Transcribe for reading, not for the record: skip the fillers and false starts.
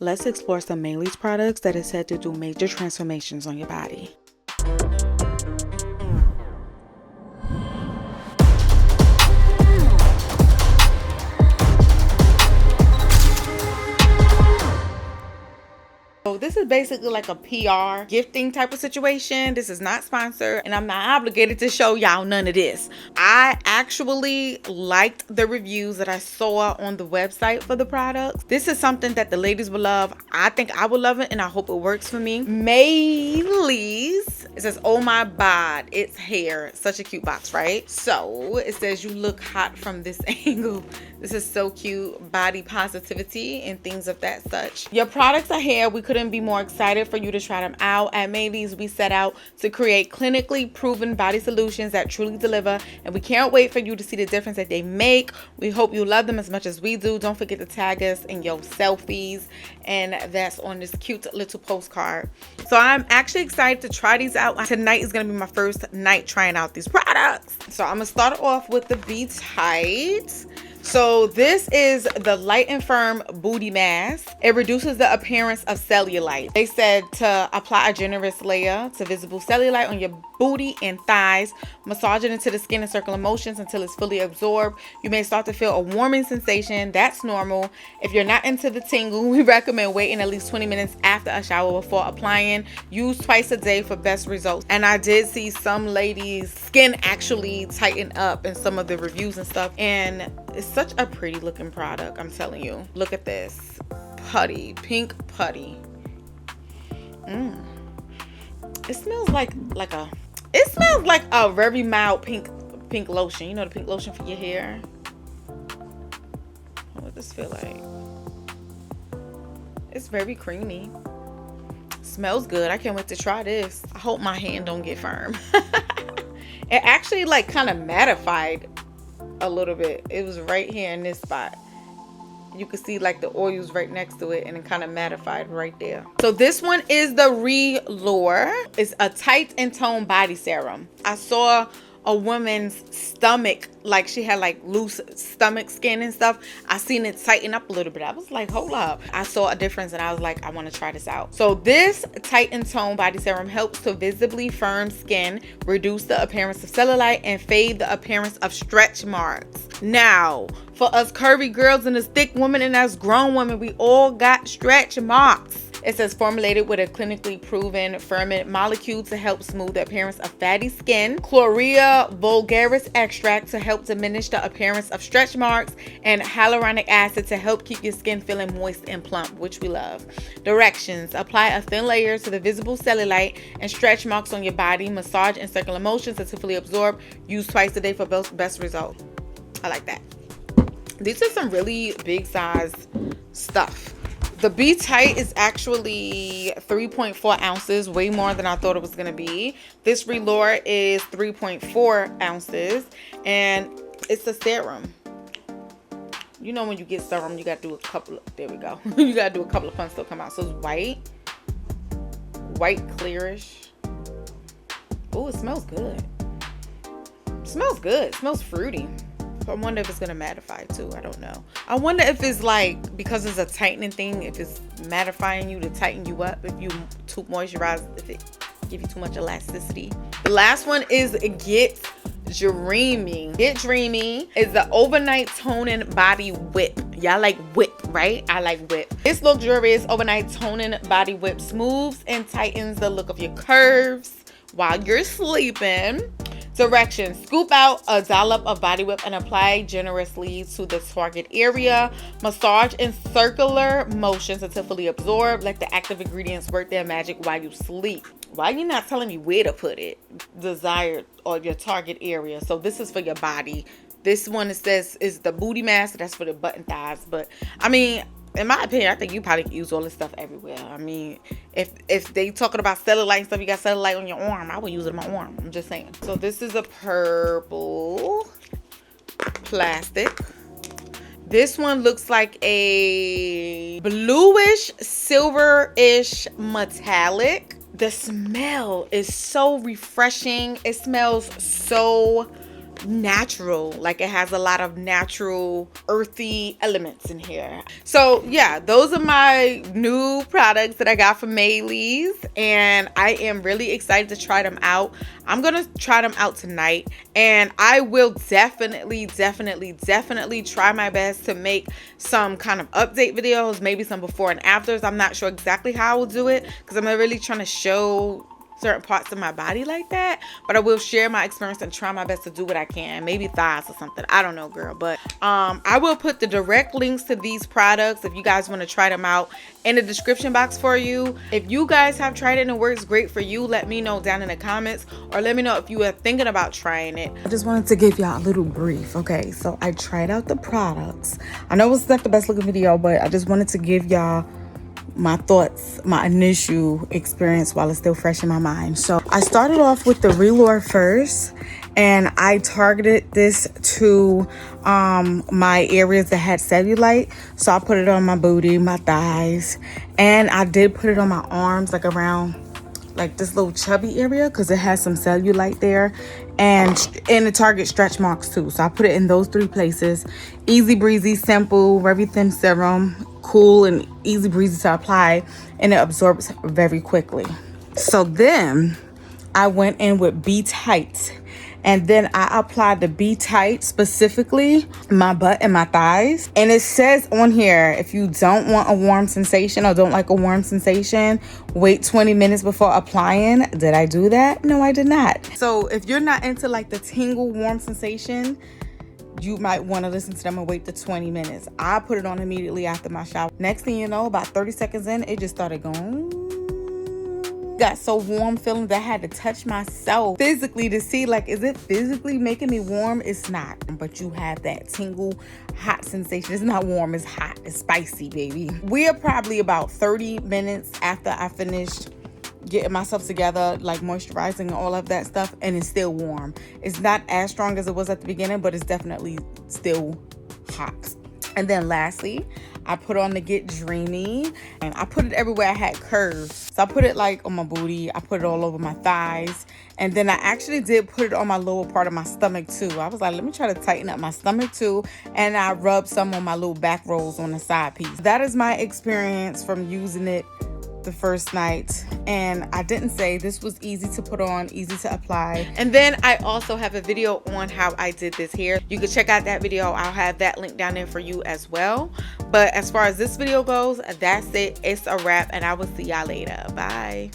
Let's explore some Maely's products that is said to do major transformations on your body. So this is basically like a PR gifting type of situation. This is not sponsored and I'm not obligated to show y'all none of this. I actually liked the reviews that I saw on the website for the products. This is something that the ladies will love. I think I will love it and I hope it works for me. Maelys. It says, oh my bod, it's hair. Such a cute box, right? So it says you look hot from this angle. This is so cute. Body positivity and things of that such. Your products are here. We couldn't be more excited for you to try them out. At Maely's, we set out to create clinically proven body solutions that truly deliver, and we can't wait for you to see the difference that they make. We hope you love them as much as we do. Don't forget to tag us in your selfies, and that's on this cute little postcard. So I'm actually excited to try these out. Tonight is going to be my first night trying out these products. So I'm going to start off with the Be Tight. So this is the Light and Firm Booty Mask. It reduces the appearance of cellulite. They said to apply a generous layer to visible cellulite on your booty and thighs. Massage it into the skin in circular motions until it's fully absorbed. You may start to feel a warming sensation. That's normal. If you're not into the tingle, we recommend waiting at least 20 minutes after a shower before applying. Use twice a day for best results. And I did see some ladies' skin actually tighten up in some of the reviews and stuff. And it's such a pretty looking product, I'm telling you. Look at this. Putty, pink putty. It smells like a very mild pink lotion. You know, the pink lotion for your hair. What does this feel like? It's very creamy. Smells good. I can't wait to try this. I hope my hand don't get firm. It actually like kind of mattified a little bit. It was right here in this spot. You can see like the oils right next to it and it kind of mattified right there. So this one is the Relure. It's a tight and toned body serum. I saw a woman's stomach, like she had like loose stomach skin and stuff. I seen it tighten up a little bit. I was like, hold up. I saw a difference and I was like, I want to try this out. So this tight and toned body serum helps to visibly firm skin, reduce the appearance of cellulite, and fade the appearance of stretch marks. Now, for us curvy girls and us thick women and us grown women, we all got stretch marks. It says formulated with a clinically proven ferment molecule to help smooth the appearance of fatty skin, Chlorea vulgaris extract to help diminish the appearance of stretch marks, and hyaluronic acid to help keep your skin feeling moist and plump, which we love. Directions: apply a thin layer to the visible cellulite and stretch marks on your body. Massage in circular motions until fully absorbed. Use twice a day for best results. I like that. These are some really big size stuff. The Be Tight is actually 3.4 ounces, way more than I thought it was going to be. This Relure is 3.4 ounces, and it's a serum. You know when you get serum, you got to do a couple of, there we go. You got to do a couple of pumps to come out. So it's white, clearish. Oh, it smells good. It smells good. It smells fruity. I wonder if it's gonna mattify too. I don't know. I wonder if it's like, because it's a tightening thing, if it's mattifying you to tighten you up, if you too moisturize, if it give you too much elasticity. The last one is Get-Dreamy. Get-Dreamy is the overnight toning body whip. Y'all like whip, right? I like whip. This luxurious overnight toning body whip smooths and tightens the look of your curves while you're sleeping. Directions: scoop out a dollop of body whip and apply generously to the target area. Massage in circular motions until fully absorbed. Let the active ingredients work their magic while you sleep. Why are you not telling me where to put it? Desired or your target area. So this is for your body. This one, it says, is the booty mask. That's for the butt and thighs. But I mean, in my opinion, I think you probably can use all this stuff everywhere. I mean, if they talking about cellulite and stuff, you got cellulite on your arm, I would use it on my arm. I'm just saying. So this is a purple plastic. This one looks like a bluish, silverish metallic. The smell is so refreshing. It smells so natural. Like, it has a lot of natural earthy elements in here. So yeah, those are my new products that I got from Maelys, and I am really excited to try them out. I'm gonna try them out tonight, and I will definitely try my best to make some kind of update videos, maybe some before and afters. I'm not sure exactly how I will do it because I'm not really trying to show certain parts of my body like that, but I will share my experience and try my best to do what I can. Maybe thighs or something, I don't know, girl. But I will put the direct links to these products if you guys want to try them out in the description box for you. If you guys have tried it and it works great for you, let me know down in the comments, or let me know if you are thinking about trying it. I just wanted to give y'all a little brief. Okay, so I tried out the products. I know it's not the best looking video, but I just wanted to give y'all my thoughts, my initial experience while it's still fresh in my mind. So I started off with the Relure first, and I targeted this to my areas that had cellulite. So I put it on my booty, my thighs, and I did put it on my arms, like around like this little chubby area, because it has some cellulite there, and the target stretch marks too. So I put it in those 3 places. Easy breezy, simple, very thin serum, cool and easy breezy to apply, and it absorbs very quickly. So then I went in with Be Tight, and then I applied the Be Tight specifically my butt and my thighs. And it says on here, if you don't want a warm sensation or don't like a warm sensation, wait 20 minutes before applying. Did I do that? No, I did not. So if you're not into like the tingle warm sensation, you might want to listen to them and wait the 20 minutes. I put it on immediately after my shower. Next thing you know, about 30 seconds in, it just started going. Got so warm feeling that I had to touch myself physically to see, like, is it physically making me warm? It's not, but you have that tingle hot sensation. It's not warm, it's hot, it's spicy, baby. We are probably about 30 minutes after I finished getting myself together, like moisturizing and all of that stuff, and it's still warm. It's not as strong as it was at the beginning, but it's definitely still hot. And then lastly, I put on the Get-Dreamy, and I put it everywhere I had curves. So I put it like on my booty, I put it all over my thighs, and then I actually did put it on my lower part of my stomach too. I was like, let me try to tighten up my stomach too, and I rubbed some on my little back rolls on the side piece. That is my experience from using it the first night, and I didn't say this was easy to put on, easy to apply. And then I also have a video on how I did this hair. You can check out that video. I'll have that link down there for you as well. But as far as this video goes, that's it. It's a wrap, and I will see y'all later. Bye.